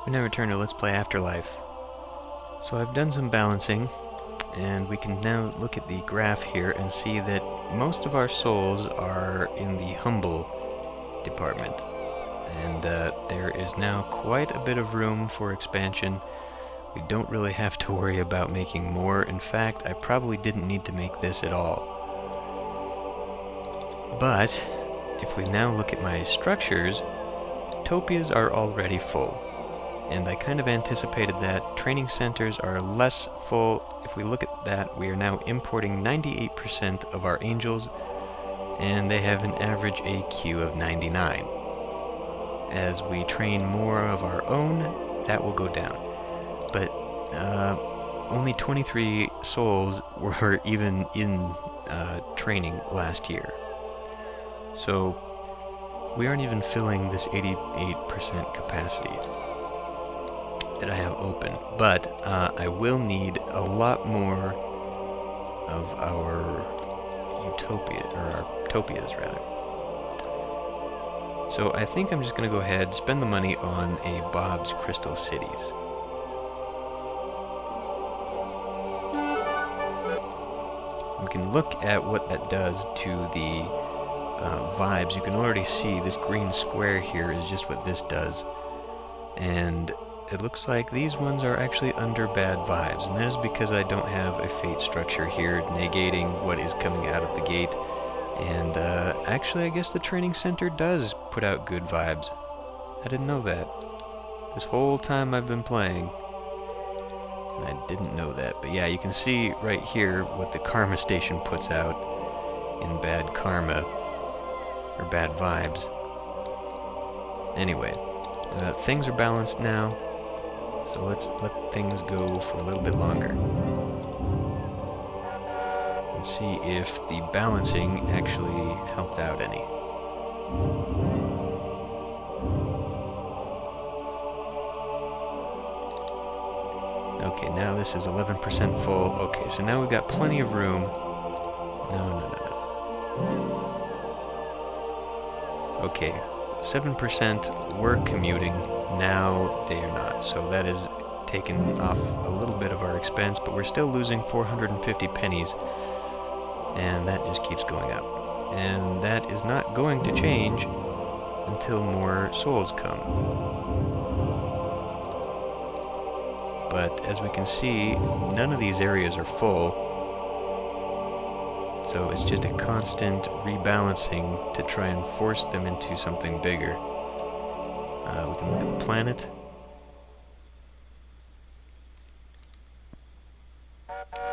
We now return to Let's Play Afterlife. So I've done some balancing, and we can now look at the graph here and see that most of our souls are in the humble department. And there is now quite a bit of room for expansion. We don't really have to worry about making more. In fact, I probably didn't need to make this at all. But if we now look at my structures, topias are already full. And I kind of anticipated that. Training centers are less full. If we look at that, we are now importing 98% of our angels, and they have an average AQ of 99. As we train more of our own, that will go down. But only 23 souls were even in training last year. So we aren't even filling this 88% capacity that I have open, but I will need a lot more of our utopia, or our topias rather. So I think I'm just going to go ahead, spend the money on a Bob's Crystal Cities. We can look at what that does to the vibes. You can already see this green square here is just what this does, and it looks like these ones are actually under bad vibes, and that is because I don't have a fate structure here negating what is coming out of the gate. And actually I guess the training center does put out good vibes. I didn't know that. This whole time I've been playing, and I didn't know that. But yeah, you can see right here what the karma station puts out in bad karma, or bad vibes. Anyway, things are balanced now. So let's let things go for a little bit longer and see if the balancing actually helped out any. Okay, now this is 11% full. Okay, so now we've got plenty of room. No. Okay, 7% were commuting. Now they are not, so that is taken off a little bit of our expense, but we're still losing 450 pennies, and that just keeps going up. And that is not going to change until more souls come. But as we can see, none of these areas are full, so it's just a constant rebalancing to try and force them into something bigger. We can look at the planet.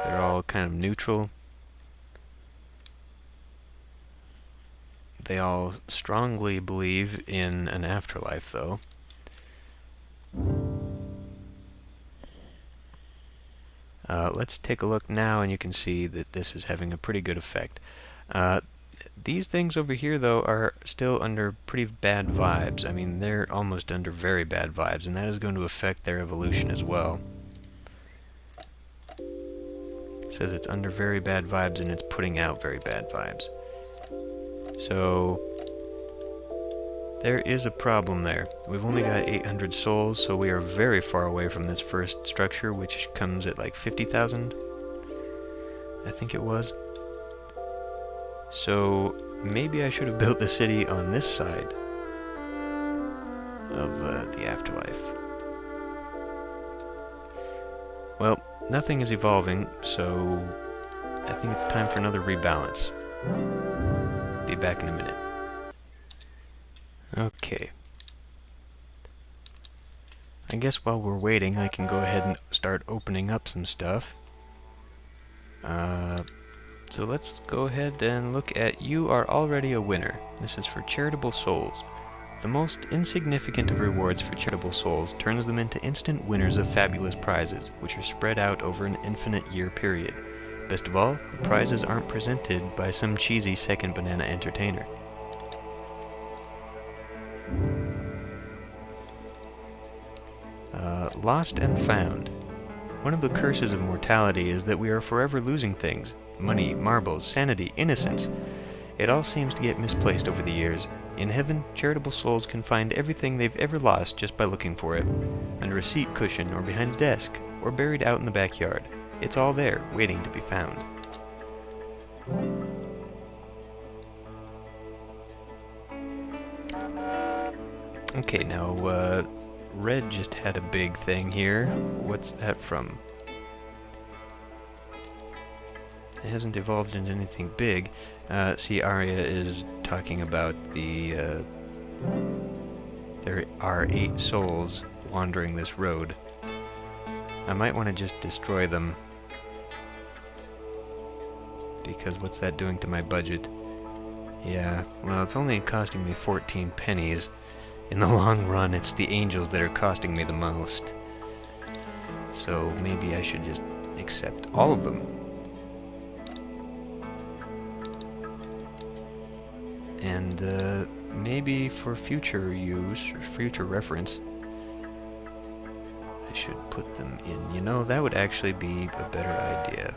They're all kind of neutral. They all strongly believe in an afterlife, though. Let's take a look now, and you can see that this is having a pretty good effect. These things over here, though, are still under pretty bad vibes. I mean, they're almost under very bad vibes, and that is going to affect their evolution as well. It says it's under very bad vibes, and it's putting out very bad vibes. So there is a problem there. We've only got 800 souls, so we are very far away from this first structure, which comes at like 50,000, I think it was. So maybe I should have built the city on this side of the afterlife. Well, nothing is evolving, so I think it's time for another rebalance. Be back in a minute. Okay. I guess while we're waiting, I can go ahead and start opening up some stuff. So let's go ahead and look at You Are Already a Winner. This is for charitable souls. The most insignificant of rewards for charitable souls turns them into instant winners of fabulous prizes, which are spread out over an infinite year period. Best of all, the prizes aren't presented by some cheesy second banana entertainer. Lost and Found. One of the curses of mortality is that we are forever losing things. Money, marbles, sanity, innocence. It all seems to get misplaced over the years. In heaven, charitable souls can find everything they've ever lost just by looking for it. Under a seat cushion, or behind a desk, or buried out in the backyard. It's all there, waiting to be found. Okay, now, Red just had a big thing here. What's that from? It hasn't evolved into anything big. See, Arya is talking about the, there are 8 souls wandering this road. I might want to just destroy them. Because what's that doing to my budget? Yeah, well, it's only costing me 14 pennies. In the long run, it's the angels that are costing me the most. So maybe I should just accept all of them. And maybe for future use, or future reference, I should put them in. You know, that would actually be a better idea.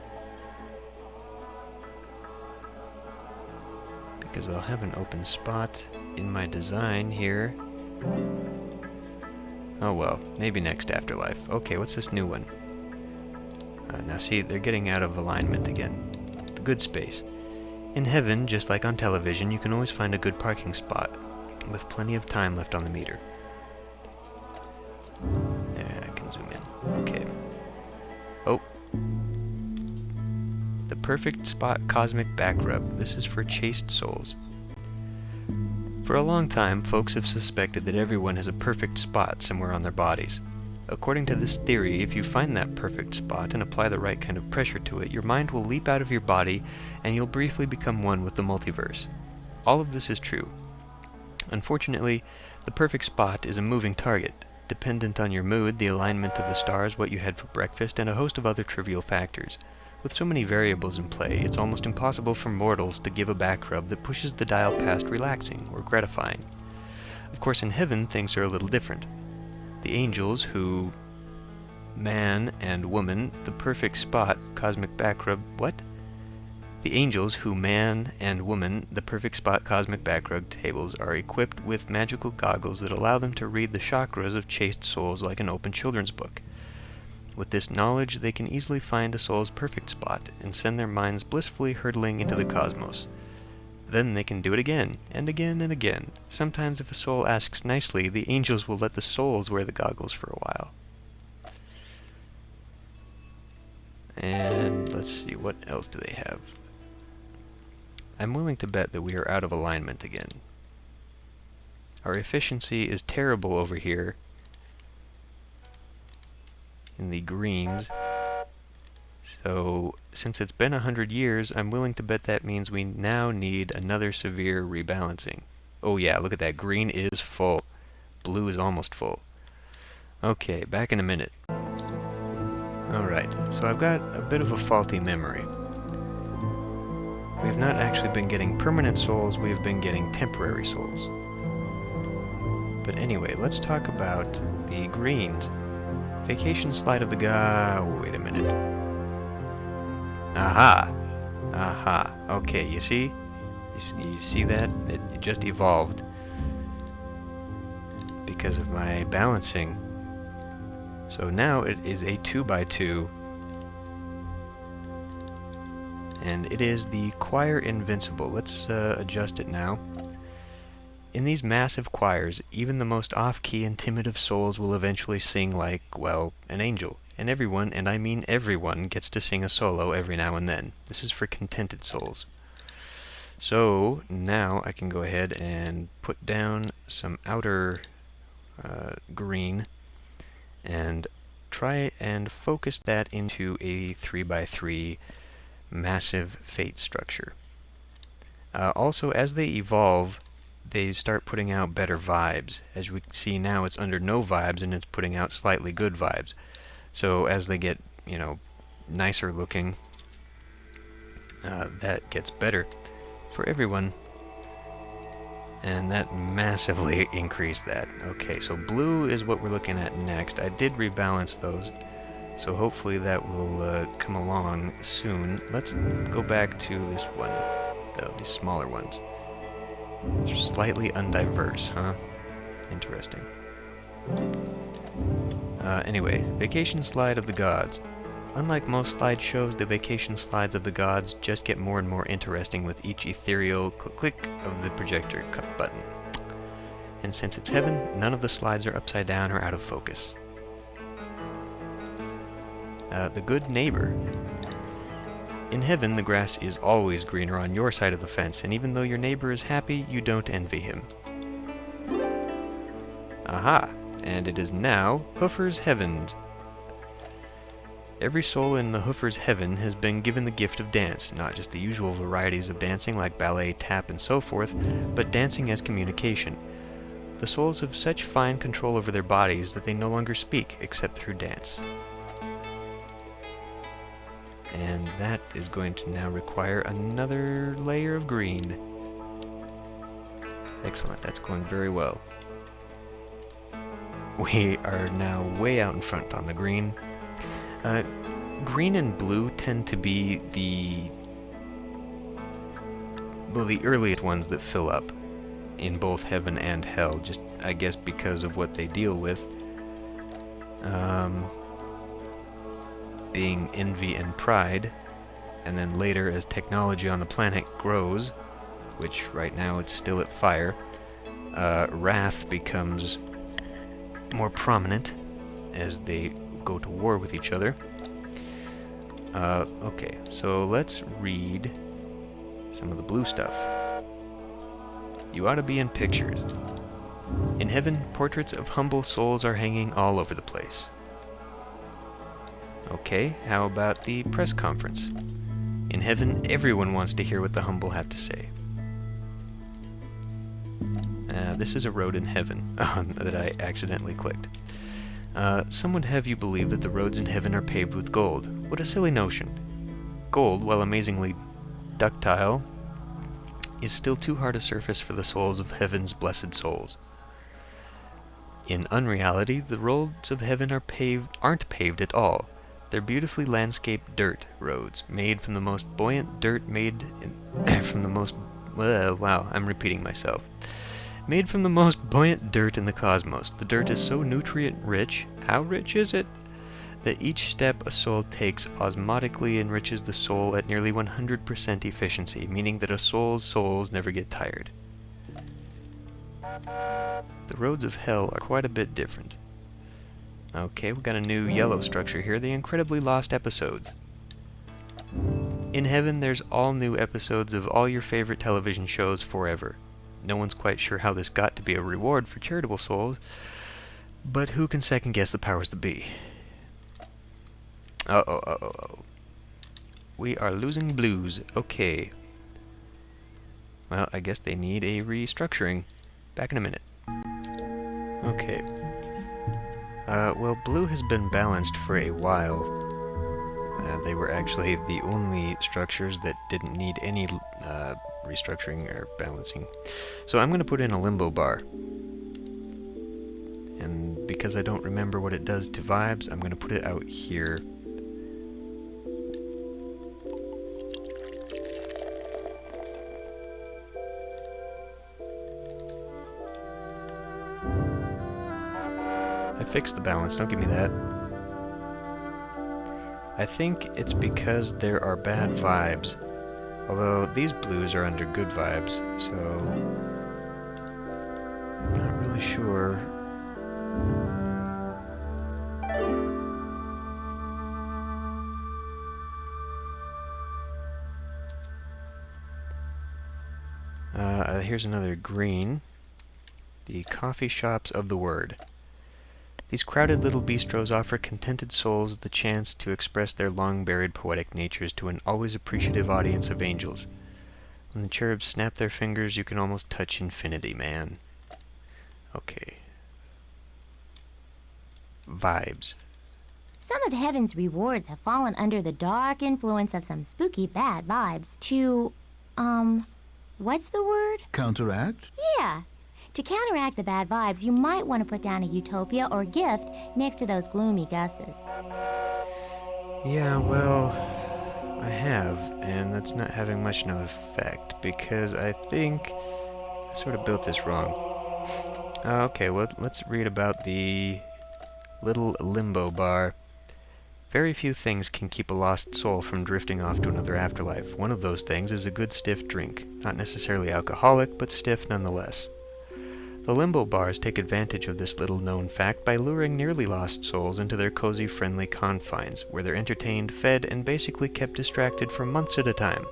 Because I'll have an open spot in my design here. Oh well, maybe next Afterlife. Okay, what's this new one? Now see, they're getting out of alignment again. The good space. In heaven, just like on television, you can always find a good parking spot, with plenty of time left on the meter. Yeah, I can zoom in. Okay. Oh. The perfect spot cosmic back rub. This is for chaste souls. For a long time, folks have suspected that everyone has a perfect spot somewhere on their bodies. According to this theory, if you find that perfect spot and apply the right kind of pressure to it, your mind will leap out of your body and you'll briefly become one with the multiverse. All of this is true. Unfortunately, the perfect spot is a moving target, dependent on your mood, the alignment of the stars, what you had for breakfast, and a host of other trivial factors. With so many variables in play, it's almost impossible for mortals to give a back rub that pushes the dial past relaxing or gratifying. Of course, in heaven, things are a little different. The angels who man and woman, the perfect spot, cosmic back rub, what? The angels who man and woman, the perfect spot, cosmic back rub tables are equipped with magical goggles that allow them to read the chakras of chaste souls like an open children's book. With this knowledge, they can easily find a soul's perfect spot and send their minds blissfully hurtling into the cosmos. Then they can do it again, and again, and again. Sometimes if a soul asks nicely, the angels will let the souls wear the goggles for a while. And let's see, what else do they have? I'm willing to bet that we are out of alignment again. Our efficiency is terrible over here in the greens. So, since it's been 100 years, I'm willing to bet that means we now need another severe rebalancing. Oh yeah, look at that. Green is full. Blue is almost full. Okay, back in a minute. Alright, so I've got a bit of a faulty memory. We've not actually been getting permanent souls, we've been getting temporary souls. But anyway, let's talk about the greens. Vacation slide of the wait a minute. Aha! Aha. Okay, you see? You see that? It just evolved because of my balancing. So now it is a 2x2. And it is the Choir Invincible. Let's adjust it now. In these massive choirs, even the most off-key and timid of souls will eventually sing like, well, an angel. And everyone, and I mean everyone, gets to sing a solo every now and then. This is for contented souls. So, now I can go ahead and put down some outer green and try and focus that into a 3x3 massive fate structure. Also, as they evolve, they start putting out better vibes. As we see now, it's under no vibes and it's putting out slightly good vibes. So as they get, you know, nicer looking, that gets better for everyone. And that massively increased that. Okay, so blue is what we're looking at next. I did rebalance those, so hopefully that will come along soon. Let's go back to this one. though, these smaller ones. They're slightly undiverse, huh? Interesting. Anyway, Vacation Slide of the Gods. Unlike most slideshows, the vacation slides of the gods just get more and more interesting with each ethereal click of the projector cut button. And since it's heaven, none of the slides are upside down or out of focus. The Good Neighbor. In heaven, the grass is always greener on your side of the fence, and even though your neighbor is happy, you don't envy him. Aha! And it is now Hoofer's Heaven. Every soul in the Hoofer's Heaven has been given the gift of dance, not just the usual varieties of dancing like ballet, tap, and so forth, but dancing as communication. The souls have such fine control over their bodies that they no longer speak except through dance. And that is going to now require another layer of green. Excellent, that's going very well. We are now way out in front on the green. Green and blue tend to be the earliest ones that fill up in both heaven and hell, just I guess because of what they deal with. Being envy and pride, and then later as technology on the planet grows, which right now it's still at fire, wrath becomes more prominent as they go to war with each other. Okay, so let's read some of the blue stuff. You ought to be in pictures. In heaven, portraits of humble souls are hanging all over the place. Okay, how about the press conference? In heaven, everyone wants to hear what the humble have to say. This is a road in heaven that I accidentally clicked. Some would have you believe that the roads in heaven are paved with gold. What a silly notion. Gold, while amazingly ductile, is still too hard a surface for the souls of heaven's blessed souls. In unreality, the roads of heaven aren't paved at all. They're beautifully landscaped dirt roads, made from the most buoyant dirt Made from the most buoyant dirt in the cosmos. The dirt is so nutrient-rich, how rich is it? That each step a soul takes osmotically enriches the soul at nearly 100% efficiency, meaning that a soul's souls never get tired. The roads of hell are quite a bit different. Okay, we've got a new yellow structure here, the incredibly lost episodes. In heaven, there's all new episodes of all your favorite television shows forever. No one's quite sure how this got to be a reward for charitable souls, but who can second guess the powers that be? Uh-oh. We are losing blues. Okay. Well, I guess they need a restructuring. Back in a minute. Okay. Well, blue has been balanced for a while. They were actually the only structures that didn't need any restructuring or balancing. So I'm going to put in a limbo bar. And because I don't remember what it does to vibes, I'm going to put it out here. I fixed the balance, don't give me that. I think it's because there are bad vibes. Although these blues are under good vibes, so I'm not really sure. Here's another green. The coffee shops of the word. These crowded little bistros offer contented souls the chance to express their long-buried poetic natures to an always appreciative audience of angels. When the cherubs snap their fingers, you can almost touch infinity, man. Okay. Vibes. Some of heaven's rewards have fallen under the dark influence of some spooky bad vibes. To, what's the word? Counteract? Yeah. To counteract the bad vibes, you might want to put down a utopia or gift next to those gloomy gusses. Yeah, well, I have, and that's not having much no effect, because I think I sort of built this wrong. Okay, well, let's read about the little Limbo bar. Very few things can keep a lost soul from drifting off to another afterlife. One of those things is a good stiff drink. Not necessarily alcoholic, but stiff nonetheless. The Limbo bars take advantage of this little-known fact by luring nearly lost souls into their cozy, friendly confines, where they're entertained, fed, and basically kept distracted for months at a time.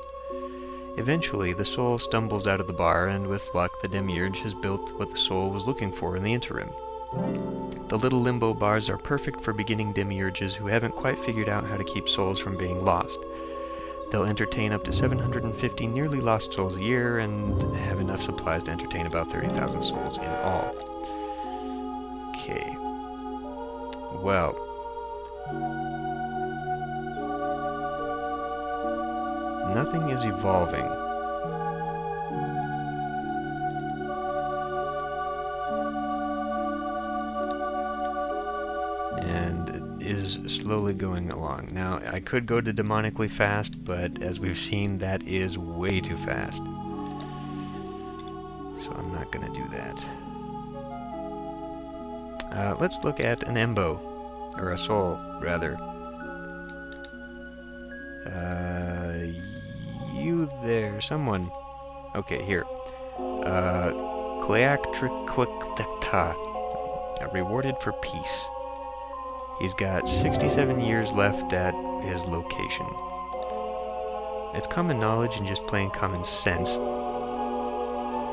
Eventually, the soul stumbles out of the bar, and with luck, the demiurge has built what the soul was looking for in the interim. The little Limbo bars are perfect for beginning demiurges who haven't quite figured out how to keep souls from being lost. They'll entertain up to 750 nearly lost souls a year and have enough supplies to entertain about 30,000 souls in all. Okay. Well. Nothing is evolving. And is slowly going along. Now, I could go to demonically fast, but as we've seen, that is way too fast. So I'm not going to do that. Let's look at an embo, or a soul, rather. You there, someone. Okay, here. Kleaktriklikta, rewarded for peace. He's got 67 years left at his location. It's common knowledge and just plain common sense.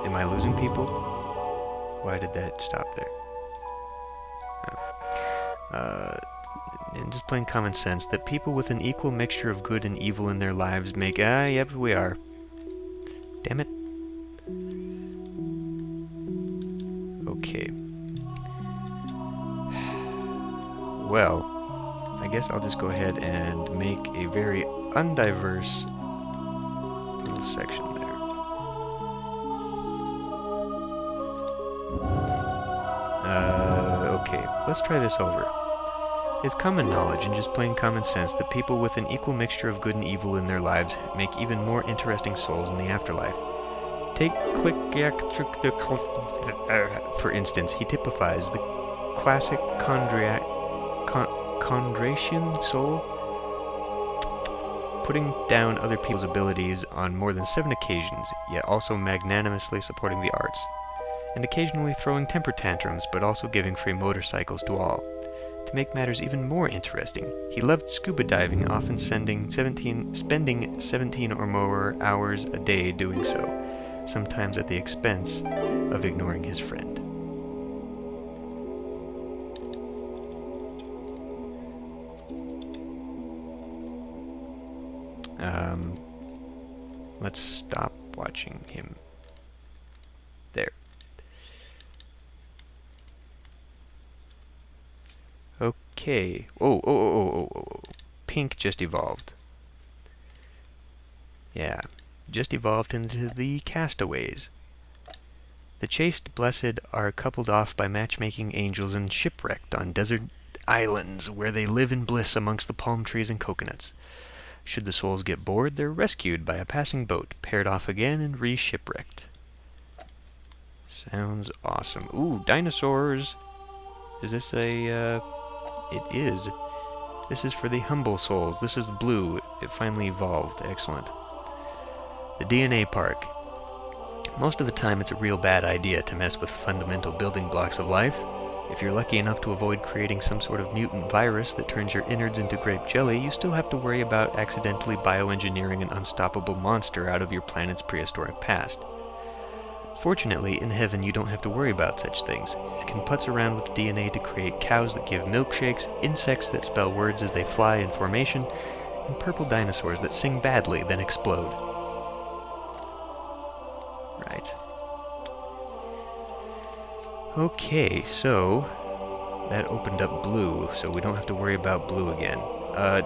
Am I losing people? Why did that stop there? And just plain common sense that people with an equal mixture of good and evil in their lives make... yep, we are. Damn it. Okay. Well, I guess I'll just go ahead and make a very undiverse little section there. Okay, let's try this over. It's common knowledge and just plain common sense that people with an equal mixture of good and evil in their lives make even more interesting souls in the afterlife. Take for instance, he typifies the classic Kondratian soul, putting down other people's abilities on more than 7 occasions, yet also magnanimously supporting the arts, and occasionally throwing temper tantrums, but also giving free motorcycles to all. To make matters even more interesting, he loved scuba diving, often spending 17 or more hours a day doing so, sometimes at the expense of ignoring his friend. Let's stop watching him. There. Okay. Oh. Pink just evolved. Yeah. Just evolved into the castaways. The chaste blessed are coupled off by matchmaking angels and shipwrecked on desert islands where they live in bliss amongst the palm trees and coconuts. Should the souls get bored, they're rescued by a passing boat, paired off again, and re-shipwrecked. Sounds awesome. Ooh, dinosaurs! Is this a, It is. This is for the humble souls. This is blue. It finally evolved. Excellent. The DNA Park. Most of the time, it's a real bad idea to mess with fundamental building blocks of life. If you're lucky enough to avoid creating some sort of mutant virus that turns your innards into grape jelly, you still have to worry about accidentally bioengineering an unstoppable monster out of your planet's prehistoric past. Fortunately, in heaven you don't have to worry about such things. You can putz around with DNA to create cows that give milkshakes, insects that spell words as they fly in formation, and purple dinosaurs that sing badly then explode. Right. Okay, so that opened up blue, so we don't have to worry about blue again.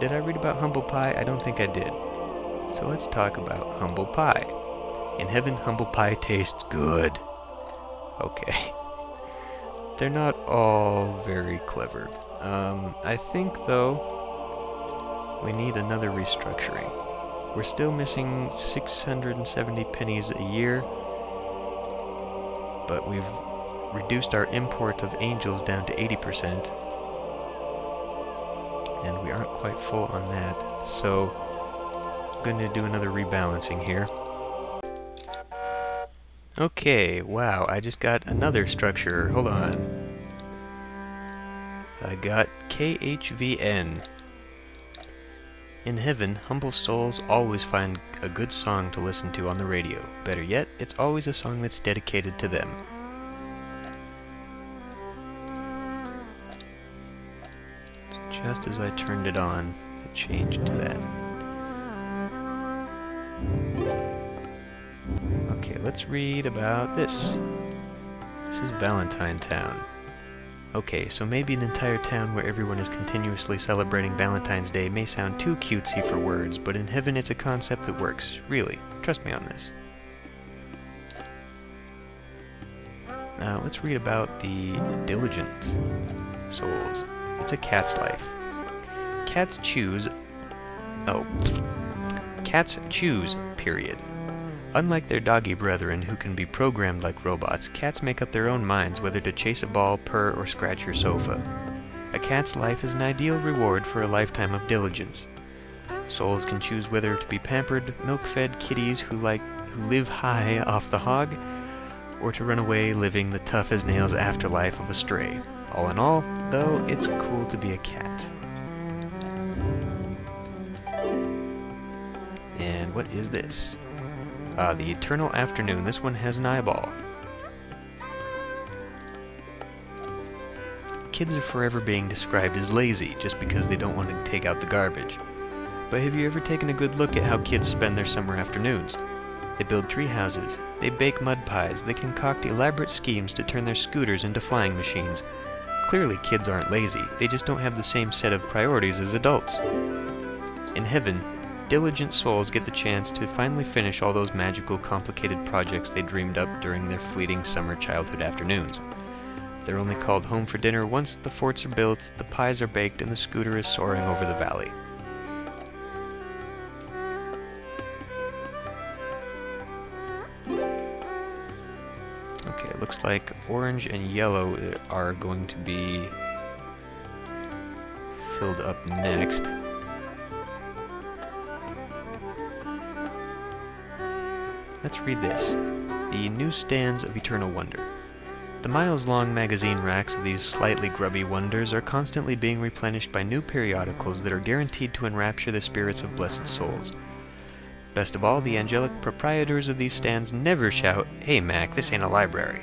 Did I read about humble pie? I don't think I did. So let's talk about humble pie. In heaven, humble pie tastes good. Okay. They're not all very clever. I think, though, we need another restructuring. We're still missing 670 pennies a year, but we've reduced our import of angels down to 80%, and we aren't quite full on that, so I'm going to do another rebalancing here. Okay, wow, I just got another structure. Hold on. I got KHVN. In heaven, humble souls always find a good song to listen to on the radio. Better yet, it's always a song that's dedicated to them. Just as I turned it on, it changed to that. Okay, let's read about this. This is Valentine Town. Okay, so maybe an entire town where everyone is continuously celebrating Valentine's Day may sound too cutesy for words, but in heaven it's a concept that works. Really. Trust me on this. Now, let's read about the diligent souls. It's a cat's life. Cats choose... Oh. Cats choose, period. Unlike their doggy brethren who can be programmed like robots, cats make up their own minds whether to chase a ball, purr, or scratch your sofa. A cat's life is an ideal reward for a lifetime of diligence. Souls can choose whether to be pampered, milk-fed kitties who live high off the hog, or to run away living the tough-as-nails afterlife of a stray. All in all, though, it's cool to be a cat. And what is this? The Eternal Afternoon. This one has an eyeball. Kids are forever being described as lazy just because they don't want to take out the garbage. But have you ever taken a good look at how kids spend their summer afternoons? They build tree houses, they bake mud pies, they concoct elaborate schemes to turn their scooters into flying machines. Clearly kids aren't lazy, they just don't have the same set of priorities as adults. In heaven, diligent souls get the chance to finally finish all those magical, complicated projects they dreamed up during their fleeting summer childhood afternoons. They're only called home for dinner once the forts are built, the pies are baked, and the scooter is soaring over the valley. Okay, it looks like orange and yellow are going to be filled up next. Let's read this. The Newsstands of Eternal Wonder. The miles-long magazine racks of these slightly grubby wonders are constantly being replenished by new periodicals that are guaranteed to enrapture the spirits of blessed souls. Best of all, the angelic proprietors of these stands never shout, "Hey Mac, this ain't a library."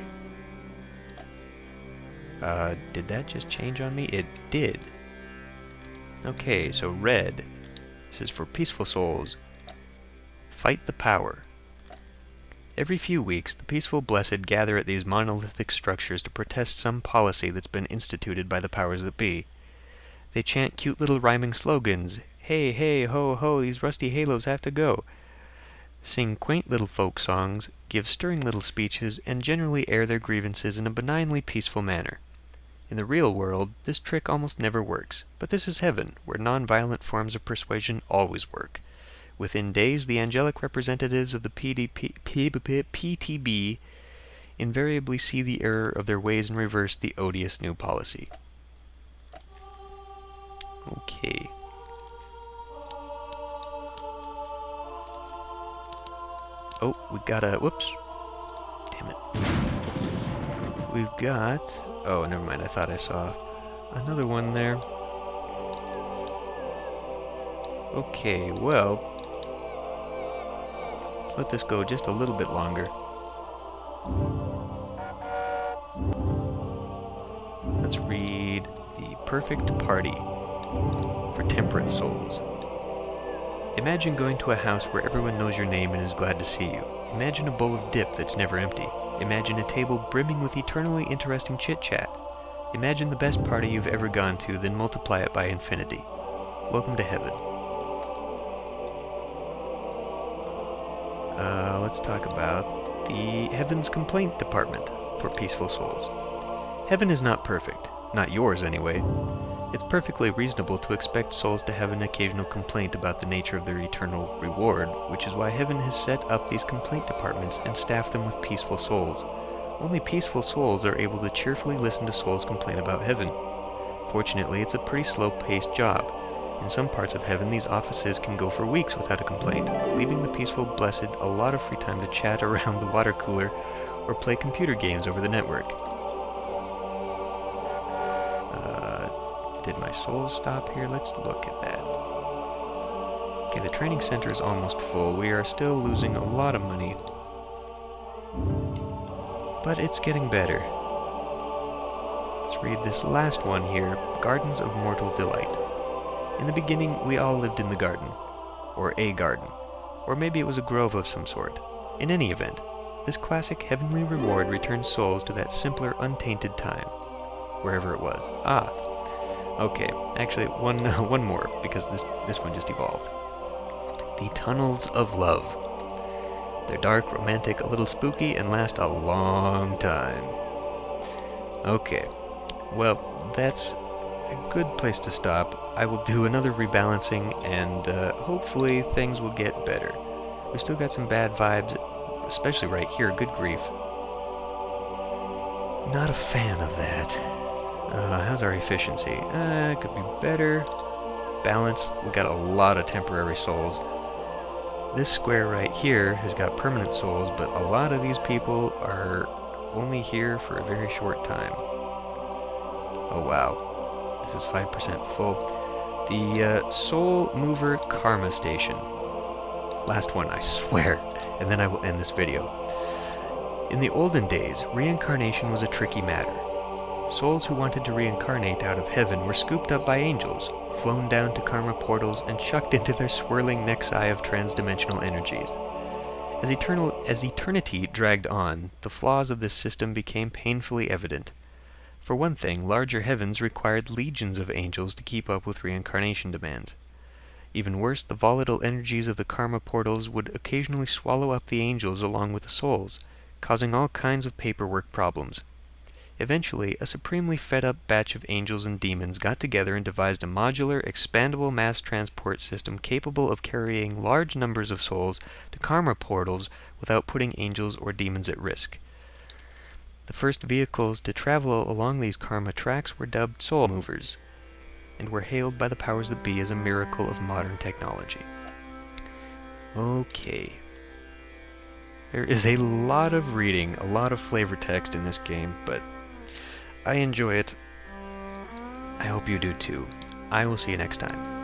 Did that just change on me? It did. Okay, so red. This is for peaceful souls. Fight the power. Every few weeks, the peaceful blessed gather at these monolithic structures to protest some policy that's been instituted by the powers that be. They chant cute little rhyming slogans, "Hey, hey, ho, ho, these rusty halos have to go," sing quaint little folk songs, give stirring little speeches, and generally air their grievances in a benignly peaceful manner. In the real world, this trick almost never works, but this is heaven, where non-violent forms of persuasion always work. Within days, the angelic representatives of the PTB invariably see the error of their ways and reverse the odious new policy. Okay. Oh, we got a... Whoops. Damn it. We've got... Oh, never mind. I thought I saw another one there. Okay, well... Let's let this go just a little bit longer. Let's read The Perfect Party for Temperate Souls. Imagine going to a house where everyone knows your name and is glad to see you. Imagine a bowl of dip that's never empty. Imagine a table brimming with eternally interesting chit-chat. Imagine the best party you've ever gone to, then multiply it by infinity. Welcome to heaven. Let's talk about the Heaven's Complaint Department for peaceful souls. Heaven is not perfect. Not yours, anyway. It's perfectly reasonable to expect souls to have an occasional complaint about the nature of their eternal reward, which is why heaven has set up these complaint departments and staffed them with peaceful souls. Only peaceful souls are able to cheerfully listen to souls complain about heaven. Fortunately, it's a pretty slow-paced job. In some parts of heaven, these offices can go for weeks without a complaint, leaving the peaceful blessed a lot of free time to chat around the water cooler or play computer games over the network. Did my soul stop here? Let's look at that. Okay, the training center is almost full. We are still losing a lot of money, but it's getting better. Let's read this last one here. Gardens of Mortal Delight. In the beginning, we all lived in the garden, or a garden, or maybe it was a grove of some sort. In any event, this classic heavenly reward returns souls to that simpler, untainted time, wherever it was. Okay, actually, one more, because this one just evolved. The Tunnels of Love. They're dark, romantic, a little spooky, and last a long time. Okay, well, that's a good place to stop. I will do another rebalancing, and hopefully things will get better. We still got some bad vibes, especially right here, good grief. Not a fan of that. How's our efficiency? Could be better. Balance, we got a lot of temporary souls. This square right here has got permanent souls, but a lot of these people are only here for a very short time. Oh wow, this is 5% full. The Soul Mover Karma Station. Last one, I swear, and then I will end this video. In the olden days, reincarnation was a tricky matter. Souls who wanted to reincarnate out of heaven were scooped up by angels, flown down to karma portals, and chucked into their swirling nexi of transdimensional energies. As eternity dragged on, the flaws of this system became painfully evident. For one thing, larger heavens required legions of angels to keep up with reincarnation demands. Even worse, the volatile energies of the karma portals would occasionally swallow up the angels along with the souls, causing all kinds of paperwork problems. Eventually, a supremely fed-up batch of angels and demons got together and devised a modular, expandable mass transport system capable of carrying large numbers of souls to karma portals without putting angels or demons at risk. The first vehicles to travel along these karma tracks were dubbed soul movers, and were hailed by the powers that be as a miracle of modern technology. Okay. There is a lot of reading, a lot of flavor text in this game, but I enjoy it. I hope you do too. I will see you next time.